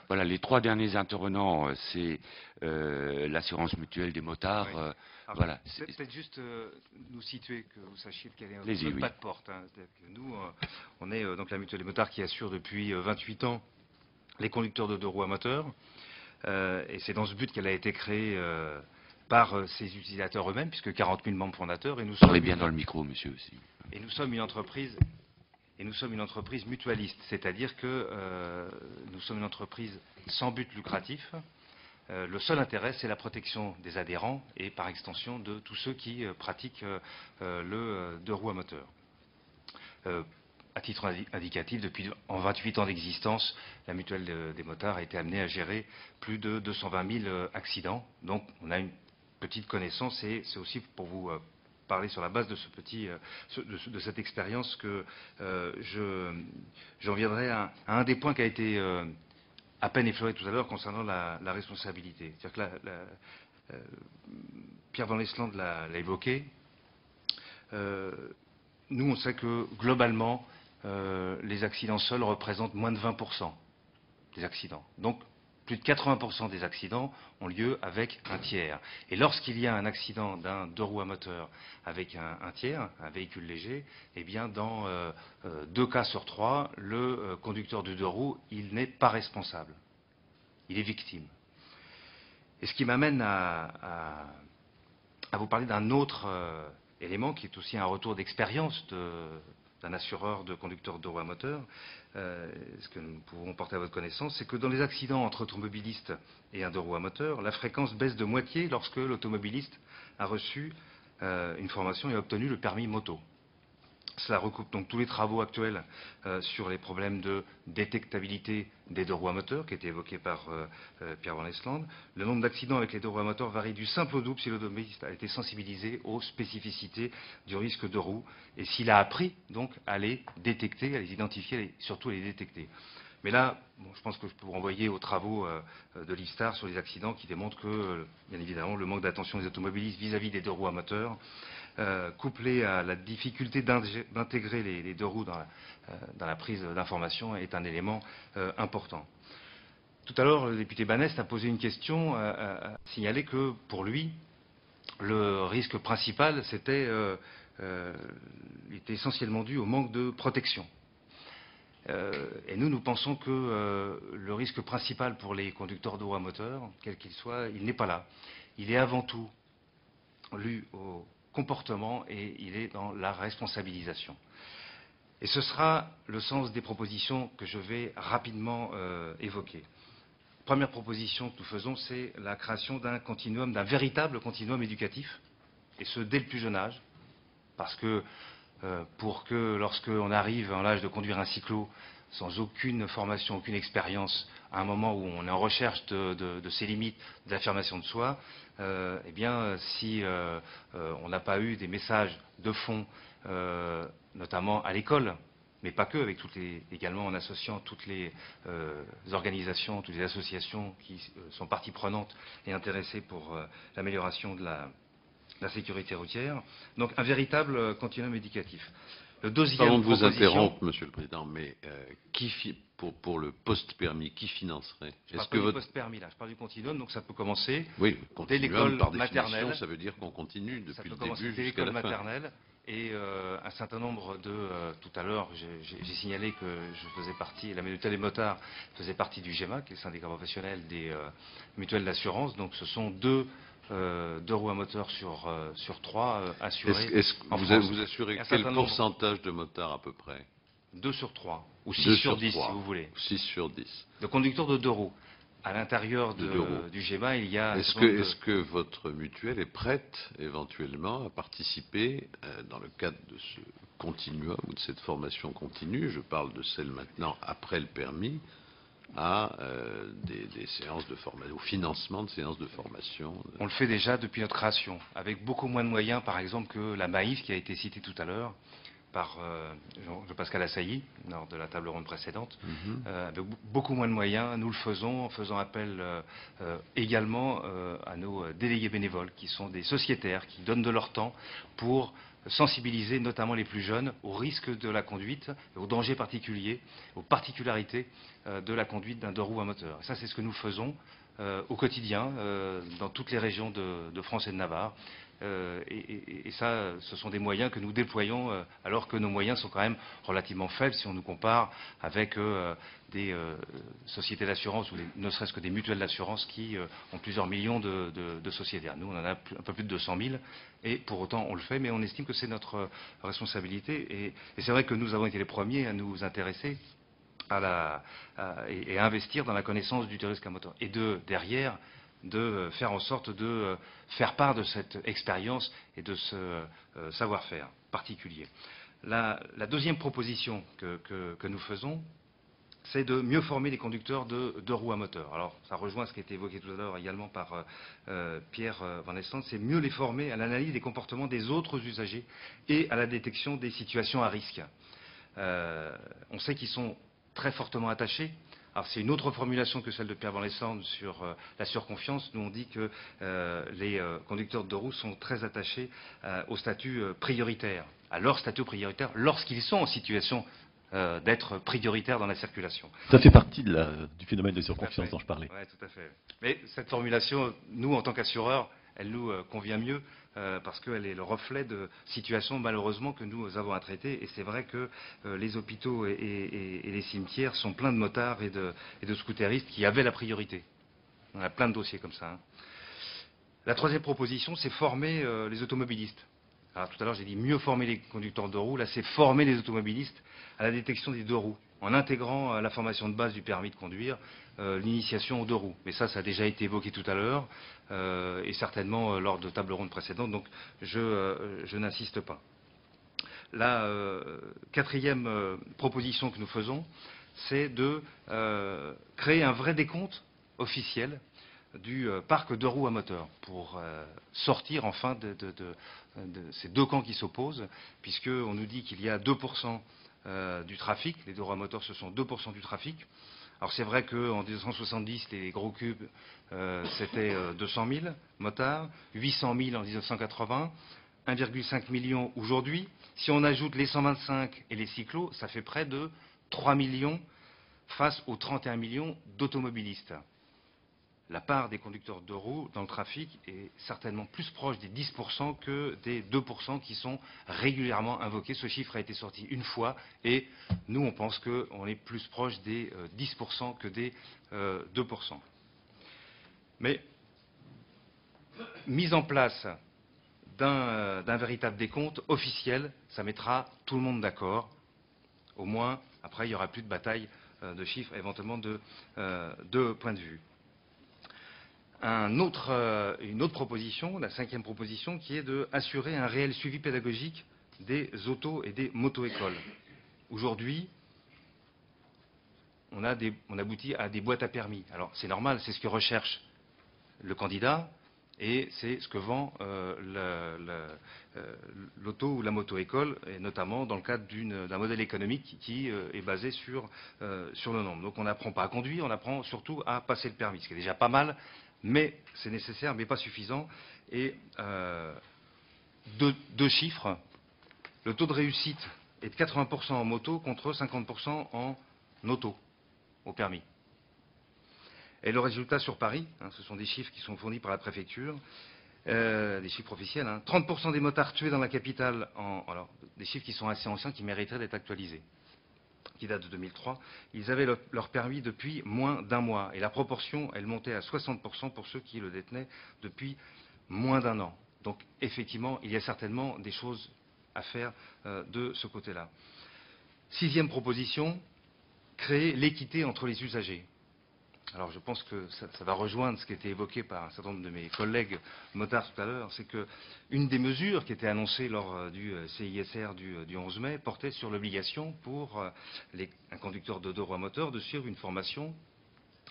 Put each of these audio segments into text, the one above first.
Voilà, les trois derniers intervenants, c'est l'assurance mutuelle des motards. Oui. Voilà. Peut-être juste nous situer, que vous sachiez quel est Allez-y, notre oui. pas de porte. Hein. C'est-à-dire que nous, on est donc la mutuelle des motards qui assure depuis 28 ans les conducteurs de deux roues à moteur. Et c'est dans ce but qu'elle a été créée par ses utilisateurs eux-mêmes, puisque 40 000 membres fondateurs. Et nous Parlez sommes bien dans le micro, monsieur, aussi. Et nous sommes une entreprise. Et nous sommes une entreprise mutualiste, c'est-à-dire que nous sommes une entreprise sans but lucratif. Le seul intérêt, c'est la protection des adhérents et par extension de tous ceux qui pratiquent le deux roues à moteur. À titre indicatif, en 28 ans d'existence, la mutuelle des motards a été amenée à gérer plus de 220 000 accidents. Donc on a une petite connaissance et c'est aussi pour vous parler sur la base de de cette expérience que j'en viendrai à un des points qui a été à peine effleuré tout à l'heure concernant la responsabilité. C'est-à-dire que Pierre Van Esland l'a évoqué. Nous, on sait que globalement, les accidents seuls représentent moins de 20% des accidents. Donc, plus de 80% des accidents ont lieu avec un tiers. Et lorsqu'il y a un accident d'un deux roues à moteur avec un tiers, un véhicule léger, eh bien, dans 2 cas sur 3, le conducteur de deux roues, il n'est pas responsable. Il est victime. Et ce qui m'amène à vous parler d'un autre élément qui est aussi un retour d'expérience d'un assureur de conducteurs de roues à moteur, ce que nous pouvons porter à votre connaissance, c'est que dans les accidents entre automobilistes et un deux roues à moteur, la fréquence baisse de moitié lorsque l'automobiliste a reçu une formation et a obtenu le permis moto. Cela recoupe donc tous les travaux actuels sur les problèmes de détectabilité des deux roues à moteur, qui étaient évoqués par Pierre Van Esland. Le nombre d'accidents avec les deux roues à moteur varie du simple au double si l'automobiliste a été sensibilisé aux spécificités du risque de roue et s'il a appris donc à les détecter, à les identifier et surtout à les détecter. Mais là, bon, je pense que je peux vous renvoyer aux travaux de l'IFSTAR sur les accidents qui démontrent que, bien évidemment, le manque d'attention des automobilistes vis-à-vis des deux roues à moteur, couplé à la difficulté d'intégrer les deux roues dans la prise d'information, est un élément important. Tout à l'heure, le député Banest a posé une question, a signalé que, pour lui, le risque principal, était essentiellement dû au manque de protection. Et nous pensons que le risque principal pour les conducteurs de roues à moteur, quel qu'il soit, il n'est pas là. Il est avant tout dû au comportement et il est dans la responsabilisation. Et ce sera le sens des propositions que je vais rapidement évoquer. Première proposition que nous faisons, c'est la création d'un continuum, d'un véritable continuum éducatif, et ce dès le plus jeune âge, parce que pour que lorsqu'on arrive à l'âge de conduire un cyclo sans aucune formation, aucune expérience, à un moment où on est en recherche de ses limites, de l'affirmation de soi, eh bien, si on n'a pas eu des messages de fond, notamment à l'école, mais pas que, également en associant toutes les organisations, toutes les associations qui sont parties prenantes et intéressées pour l'amélioration de la sécurité routière. Donc un véritable continuum éducatif. Le deuxième Pardon de vous proposition... interrompre, Monsieur le Président, mais pour le post-permis, qui financerait? Je ne parle pas du post-permis, là, je parle du continuum, donc ça peut commencer oui, dès l'école par maternelle. définition, ça veut dire qu'on continue depuis le début dès jusqu'à l'école la fin. maternelle. Et un certain nombre tout à l'heure, j'ai signalé que je faisais partie, la mutuelle des motards faisait partie du GEMA, qui est le syndicat professionnel des mutuelles d'assurance. Donc ce sont deux roues à moteur sur 3 assurés. Vous assurez quel pourcentage de motards à peu près? 2 sur 3, ou 6 sur 10 si vous voulez. 6 sur 10. De conducteurs de deux roues. À l'intérieur du GEMA, il y a... Est-ce que votre mutuelle est prête éventuellement à participer dans le cadre de ce continuum ou de cette formation continue, je parle de celle maintenant après le permis, à des séances de formation, au financement de séances de formation? On le fait déjà depuis notre création, avec beaucoup moins de moyens, par exemple, que la Maïf qui a été citée tout à l'heure par Jean-Pascal Assailly, lors de la table ronde précédente. Avec beaucoup moins de moyens, nous le faisons en faisant appel également à nos délégués bénévoles, qui sont des sociétaires, qui donnent de leur temps pour sensibiliser notamment les plus jeunes aux risques de la conduite, aux dangers particuliers, aux particularités de la conduite d'un deux roues à moteur. Et ça, c'est ce que nous faisons au quotidien dans toutes les régions de France et de Navarre. Et ça, ce sont des moyens que nous déployons alors que nos moyens sont quand même relativement faibles si on nous compare avec des sociétés d'assurance ou ne serait-ce que des mutuelles d'assurance qui ont plusieurs millions de sociétaires. Nous, on en a un peu plus de 200 000 et pour autant on le fait, mais on estime que c'est notre responsabilité. Et c'est vrai que nous avons été les premiers à nous intéresser et à investir dans la connaissance du risque à moteur. Et derrière, de faire en sorte de faire part de cette expérience et de ce savoir-faire particulier. La deuxième proposition que nous faisons, c'est de mieux former les conducteurs de deux roues à moteur. Alors, ça rejoint ce qui a été évoqué tout à l'heure également par Pierre Van Estland, c'est mieux les former à l'analyse des comportements des autres usagers et à la détection des situations à risque. On sait qu'ils sont très fortement attachés. Alors c'est une autre formulation que celle de Pierre Van Estland sur la surconfiance. Nous on dit que les conducteurs de deux roues sont très attachés au statut prioritaire, à leur statut prioritaire lorsqu'ils sont en situation d'être prioritaires dans la circulation. Ça fait partie du phénomène de surconfiance dont je parlais. Oui, tout à fait. Mais cette formulation, nous en tant qu'assureurs, elle nous convient mieux parce qu'elle est le reflet de situations malheureusement que nous avons à traiter. Et c'est vrai que les hôpitaux et les cimetières sont pleins de motards et de scooteristes qui avaient la priorité. On a plein de dossiers comme ça. La troisième proposition, c'est former les automobilistes. Alors tout à l'heure j'ai dit mieux former les conducteurs de deux roues. Là c'est former les automobilistes à la détection des deux roues en intégrant à la formation de base du permis de conduire l'initiation aux deux roues. Mais ça a déjà été évoqué tout à l'heure et certainement lors de tables rondes précédentes, donc je n'insiste pas. La quatrième proposition que nous faisons, c'est de créer un vrai décompte officiel du parc deux roues à moteur pour sortir enfin de ces deux camps qui s'opposent, puisqu'on nous dit qu'il y a 2% du trafic, les deux roues à moteur ce sont 2% du trafic. Alors c'est vrai qu'en 1970 les gros cubes c'était 200 000 motards, 800 000 en 1980, 1,5 million aujourd'hui. Si on ajoute les 125 et les cyclos, ça fait près de 3 millions face aux 31 millions d'automobilistes. La part des conducteurs de deux roues dans le trafic est certainement plus proche des 10% que des 2% qui sont régulièrement invoqués. Ce chiffre a été sorti une fois et nous on pense qu'on est plus proche des 10% que des 2%. Mais mise en place d'un véritable décompte officiel, ça mettra tout le monde d'accord. Au moins, après il n'y aura plus de bataille de chiffres, éventuellement de points de vue. Une autre proposition, la cinquième proposition, qui est d'assurer un réel suivi pédagogique des auto- et des moto-écoles. Aujourd'hui, on aboutit à des boîtes à permis. Alors c'est normal, c'est ce que recherche le candidat et c'est ce que vend l'auto ou la moto-école, et notamment dans le cadre d'un modèle économique qui est basé sur le nombre. Donc on n'apprend pas à conduire, on apprend surtout à passer le permis, ce qui est déjà pas mal. Mais c'est nécessaire, mais pas suffisant. Et deux chiffres. Le taux de réussite est de 80% en moto contre 50% en auto, au permis. Et le résultat sur Paris, ce sont des chiffres qui sont fournis par la préfecture, des chiffres officiels, 30% des motards tués dans la capitale, alors des chiffres qui sont assez anciens, qui mériteraient d'être actualisés, qui date de 2003, ils avaient leur permis depuis moins d'un mois. Et la proportion, elle montait à 60% pour ceux qui le détenaient depuis moins d'un an. Donc effectivement, il y a certainement des choses à faire de ce côté-là. Sixième proposition, créer l'équité entre les usagers. Alors je pense que ça va rejoindre ce qui a été évoqué par un certain nombre de mes collègues motards tout à l'heure, c'est qu'une des mesures qui était annoncée lors du CISR du 11 mai portait sur l'obligation pour un conducteur de deux roues à moteur de suivre une formation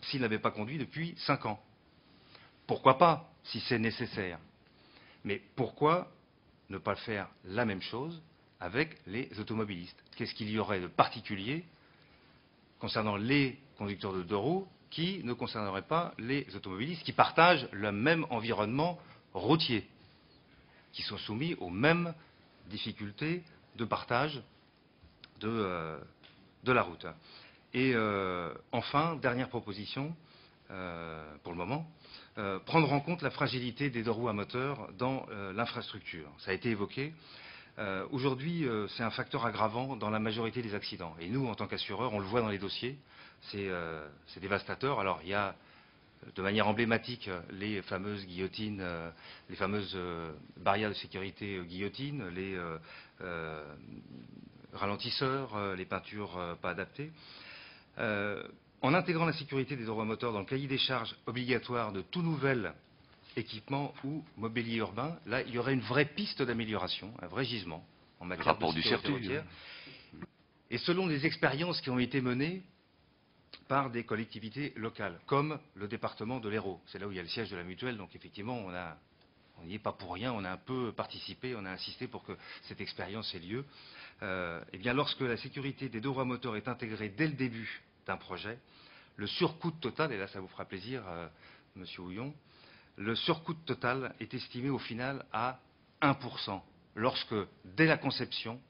s'il n'avait pas conduit depuis 5 ans. Pourquoi pas, si c'est nécessaire? Mais pourquoi ne pas faire la même chose avec les automobilistes? Qu'est-ce qu'il y aurait de particulier concernant les conducteurs de deux roues qui ne concernerait pas les automobilistes qui partagent le même environnement routier, qui sont soumis aux mêmes difficultés de partage de la route? Et enfin, dernière proposition, pour le moment, prendre en compte la fragilité des deux roues à moteur dans l'infrastructure. Ça a été évoqué. Aujourd'hui, c'est un facteur aggravant dans la majorité des accidents. Et nous, en tant qu'assureurs, on le voit dans les dossiers, c'est dévastateur. Alors, il y a de manière emblématique les fameuses guillotines, les fameuses barrières de sécurité guillotines, les ralentisseurs, les peintures pas adaptées. En intégrant la sécurité des roues à moteur dans le cahier des charges obligatoire de tout nouvel équipement ou mobilier urbain, là, il y aurait une vraie piste d'amélioration, un vrai gisement en matière de sécurité routière. Et selon les expériences qui ont été menées par des collectivités locales, comme le département de l'Hérault. C'est là où il y a le siège de la mutuelle, donc effectivement, on n'y est pas pour rien, on a un peu participé, on a insisté pour que cette expérience ait lieu. Eh bien, lorsque la sécurité des deux roues à moteur est intégrée dès le début d'un projet, le surcoût total, et là ça vous fera plaisir, Monsieur Houillon, le surcoût total est estimé au final à 1%, lorsque, dès la conception,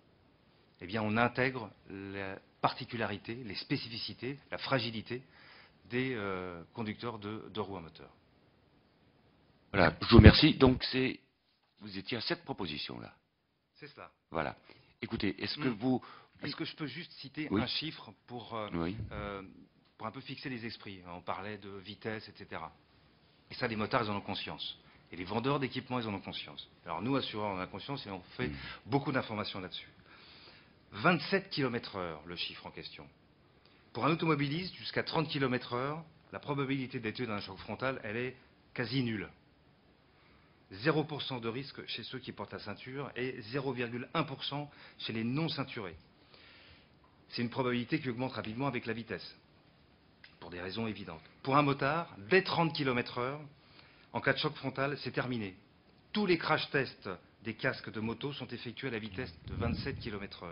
eh bien, on intègre les particularités, les spécificités, la fragilité des conducteurs de roues à moteur. Voilà, je vous remercie. Donc, vous étiez à cette proposition-là. C'est cela. Voilà. Écoutez, est-ce que je peux juste citer oui. un chiffre pour un peu fixer les esprits? On parlait de vitesse, etc. Et ça, les motards, ils en ont conscience. Et les vendeurs d'équipements, ils en ont conscience. Alors nous, assureurs, on en a conscience et on fait beaucoup d'informations là-dessus. 27 km/h, le chiffre en question. Pour un automobiliste, jusqu'à 30 km/h, la probabilité d'être tué dans un choc frontal, elle est quasi nulle. 0% de risque chez ceux qui portent la ceinture et 0,1% chez les non ceinturés. C'est une probabilité qui augmente rapidement avec la vitesse, pour des raisons évidentes. Pour un motard, dès 30 km/h, en cas de choc frontal, c'est terminé. Tous les crash tests des casques de moto sont effectués à la vitesse de 27 km/h.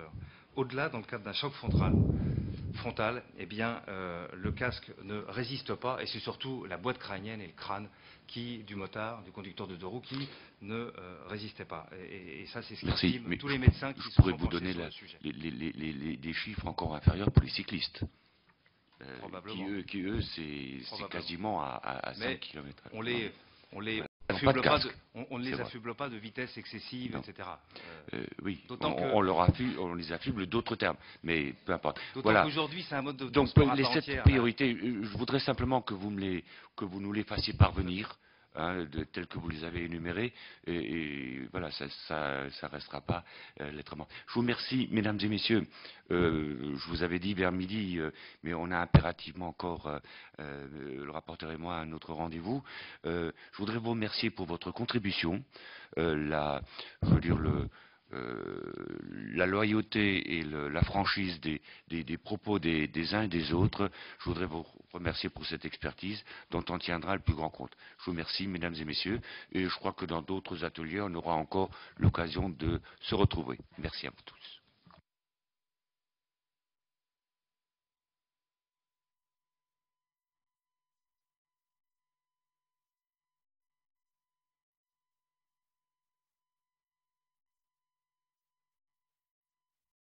Au-delà, dans le cadre d'un choc frontal, eh bien, le casque ne résiste pas, et c'est surtout la boîte crânienne et le crâne du motard, du conducteur de deux roues, qui ne résistait pas. Et ça, c'est ce qu'estiment tous les médecins qui se sont penchés sur le sujet. des chiffres encore inférieurs pour les cyclistes. Probablement. Qui eux, c'est quasiment à 5 km. On ne les affuble pas de vitesse excessive, non. etc. Oui, on les affuble d'autres termes, mais peu importe. D'autant qu'aujourd'hui, c'est un mode de donc les 7 priorités, je voudrais simplement que vous nous les fassiez parvenir, tels que vous les avez énumérés, et voilà, ça restera pas lettre morte. Je vous remercie, mesdames et messieurs. Je vous avais dit vers midi, mais on a impérativement encore, le rapporteur et moi, un autre rendez-vous. Je voudrais vous remercier pour votre contribution, la loyauté et la franchise des propos des uns et des autres. Je voudrais vous remercier pour cette expertise dont on tiendra le plus grand compte. Je vous remercie, mesdames et messieurs, et je crois que dans d'autres ateliers, on aura encore l'occasion de se retrouver. Merci à vous tous.